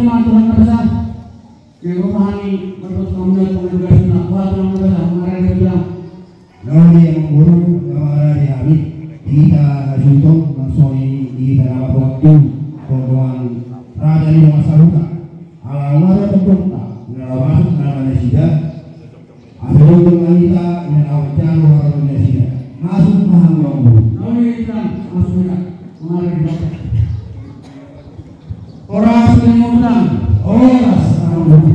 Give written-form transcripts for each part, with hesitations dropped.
mga Tuhan Nasa yang memahami menurut kemudian pengedugaan kuat Tuhan Nasa mengarah dia bilang Nauli ang guru mengarah di Habib kita nasuntok nagsoni di dalam waktu pengumuman Raja di Masaruka ala-ala tentuka nalawasuk nalamasida asal dengan kita nalawacan nalamasida masuk paham yang guru Nauli Islam masuk mengarah di belakang orang yang mengundang oras orang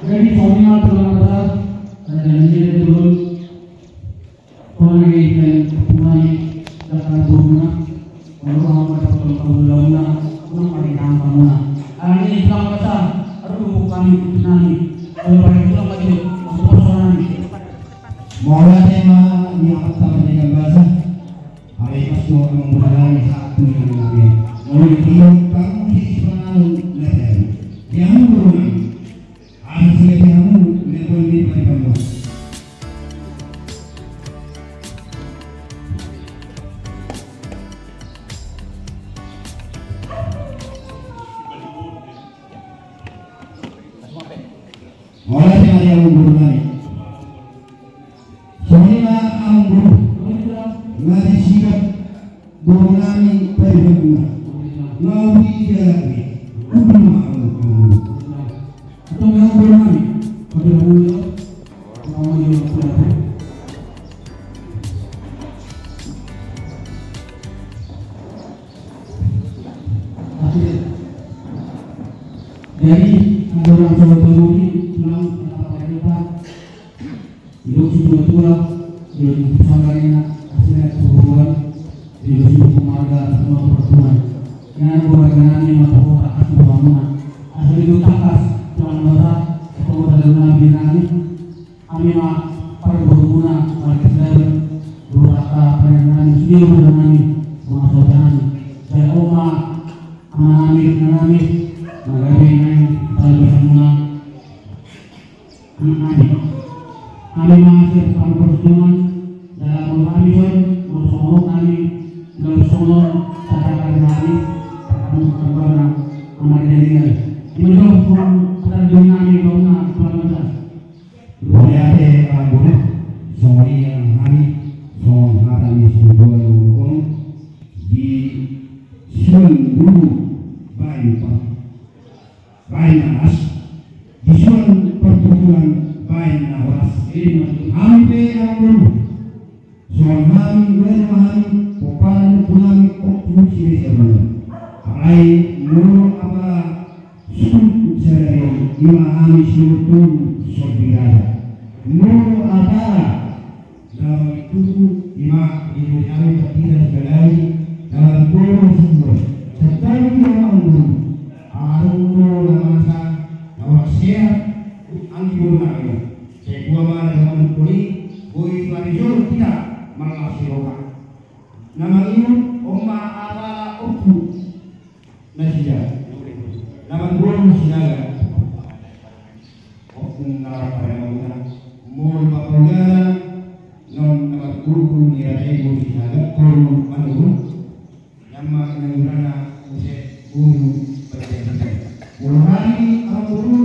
Jadi soalnya Tuhan Nasa ada janji turun Tuhan dan mulai datang buruna lalu Muhammad Rasulullah paling gampang hari ini Islam kata aduh kami nani kalau pada itu lagi persoalan Mula tema yang pertama dengan bahasa hari itu menggunakan satu yang lain lalu dia kamu sebenarnya leher yang berulang asli kamu level ini kamu Mula tema yang berulang Soalnya ang guru ngari sikap gurunani peribaduna ngawi jalabi ubima ang guru atau yang gurunani pada mulai mau yang berapa jadi orang Jawa ini bilang hidup sudah tua, hidup sanggahnya, hasilnya keburuan, hidup keluarga, semua perempuan. Yang beragam ini mata otak asal bangunan, asal hidup takas, Tuhan Nasa, atau dalam nabi nabi, kami mah para berguna, para kesehatan, berkata perenangan sendiri berani, mengasokan, saya oma, anak-anak, nagawi para berguna, anak-anak. Kami masih kami perjuangan dalam menghadirkan bersama kami dalam semua katakan kami akan mengembangkan amal ini. Menjawab pertanyaan kami bahwa Tuhan boleh ada orang boleh sorry yang hari song hari sebuah orang di seluruh bayi naas di seluruh pertumbuhan bayi naas hampir yang dulu soal hari bermahari popan pulang oknum sini sebenarnya hai menurut apa suku dari imam suku sobiraya menurut apa dalam tubuh imam ibu kami tidak sekali dalam tubuh semua tetapi orang dulu arungu lamasa awak sehat anggur lagi Kedua mana dengan poli, boi tradisional tidak mengasirokan. Nama ini Oma Ala Upu Nasija. Nama dua Nasija. Okun nara pada mul papagara non nama guru nirai guru Nasija guru manur. Nama nangurana use guru berjaya. Guru guru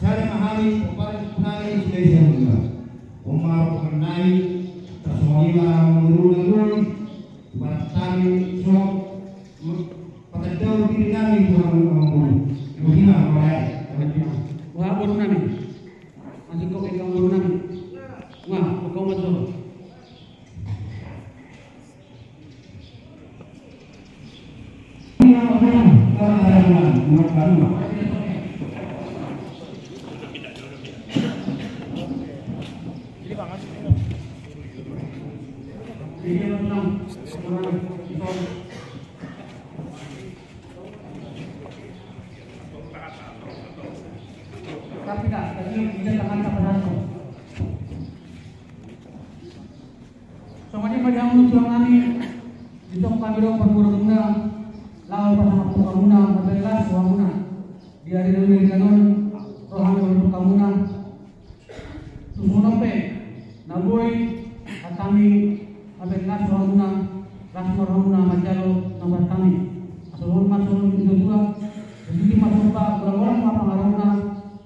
Saya mahali penari dari semula. Umar penari tersohima menurun batang sok patadau diri kami Tuhan mengumpul. Bagaimana kau wah baru nami masih kok ikan baru nami wah kau masuk Ini menang. Tapi tak, tadi tidak tangan tak berhasil. Soalnya pada yang tuang kami, itu kami dong perguru guna, lawan pasang apa guna, berbelas uang guna. Di hari dulu dengan rohan untuk kamuna, semua pe, naboy, kami, berbelas uang guna, rasmor guna majalo nomor kami. Asal masuk itu dua, jadi masuk pak orang-orang apa ngarona.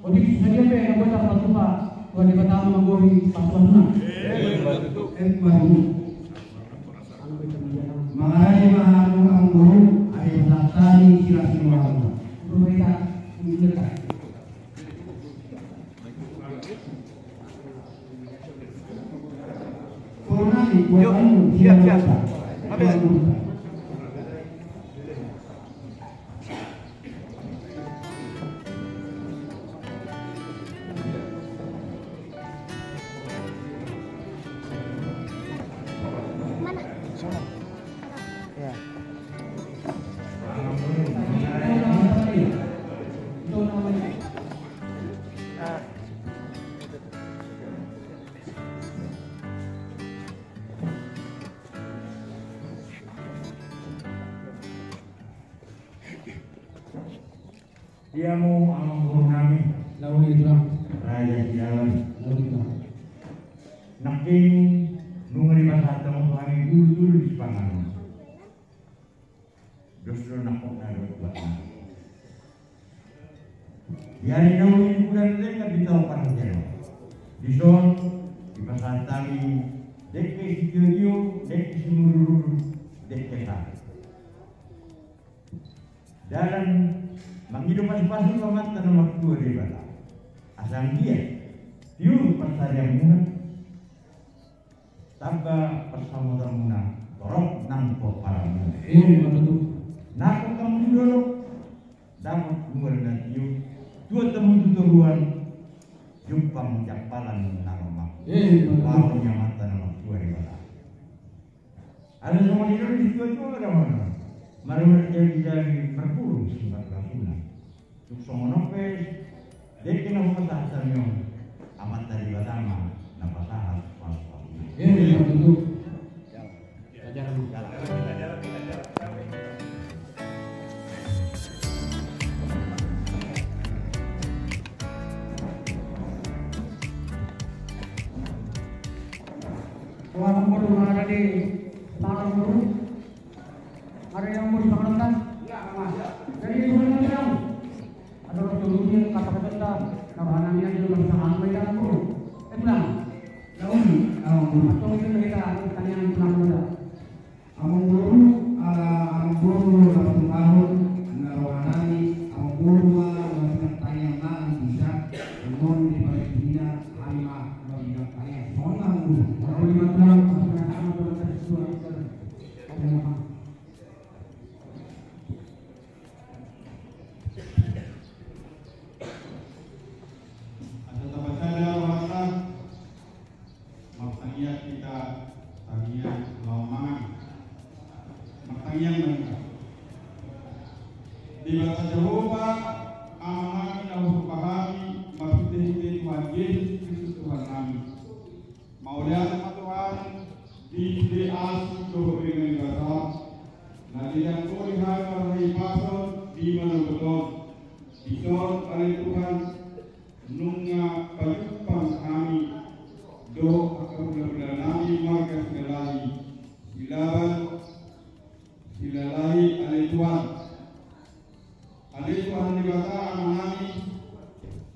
Jadi saja pe naboy tak masuk pak, tuan di Batam naboy pasukan. Mengenai bahan ang guru ay nasari sila sinuwala. Mereka mendekat. Corona ni bukan siap. Dia mau ang guru namin, Lalu itu Raja Jalan, lalu itu. naking nung ribasata mo kami dulu di Panganon. Gusto na ko na rin ba? Yari na mo yung bulan rin na bitaw parang dyan. Dison, ribasata mi, dek kay si Diyo, dek si Mururu, dek kay sa. Dalam menghidupan paman tanam waktu di bala. Asal dia, tiur pasarian muna, taga persamuran muna, torok nang po para muna. Betul. Nako kamu dulu, dapat luar dan tiur, dua temu tuturuan, jumpa menjapalan nama. Betul. Bawanya mata nama tua di bala. Ada semua di situ ada mana? Mari jadi berburu sehingga langsung. Suksomonopes, dek na pasahan yung amat dari batama na pasahan pas. Betul. Tuan guru mana di tanah guru? Ada yang mau dipanggilkan? Ya, Mas. Jadi sebenarnya yang ada dulunya kata-kata nabahannya juga bisa sampai dan guru. Bilang, Laun ang guru. atau itu kita tanya yang pernah muda. Ang guru ang guru dapat tahun narohanani ang guru dapat tanya nang bisa non di Palestina halima bagi kaya. Soalnya ang guru. Kalau lima bulan sama dengan sesuatu ada Di bahasa Jehovah, amanami na upahami, mapitihiti Tuhan Yesus Kristus Tuhan kami. Maulian na Tuhan, di asu doho dengan gata, na diang tulihan marhipason, di manubeton. Ison oleh Tuhan, nunga payupang kami, doho akabulan nami marga silalai. Silalai oleh Tuhan. Alih Tuhan dibata amanami,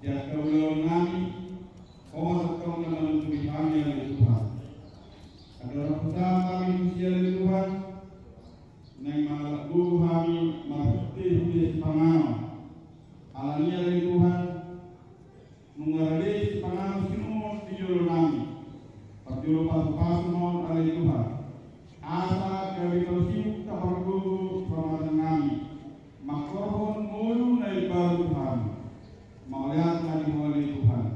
dia kaulau nami, kau kau nama Tuhan kami oleh Tuhan. Adalah pertama kami manusia oleh Tuhan, neng malah buku kami mati di Panganon. Alania oleh Tuhan, mengalami Panganon semua di jolo nami, perjolo pas-pasmon oleh Tuhan. Asa kami tersiu tak perlu permatan nami. Makrohon mulu na ibarat Tuhan, mauliat na dimulai Tuhan.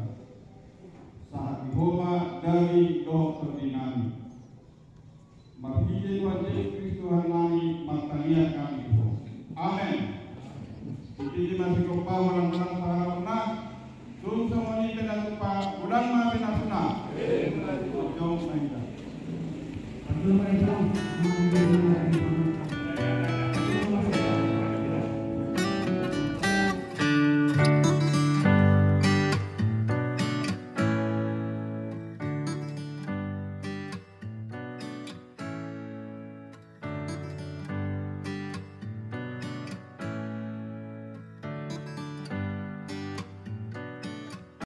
Saat dihoma dari doh seperti nami. Tuhan Yesus Tuhan kami, matania kami. Amin. Jadi masih kau pawalan barang parana. Tung semua ini kena lupa. Ulang maafin asuna. Jom saja. Assalamualaikum.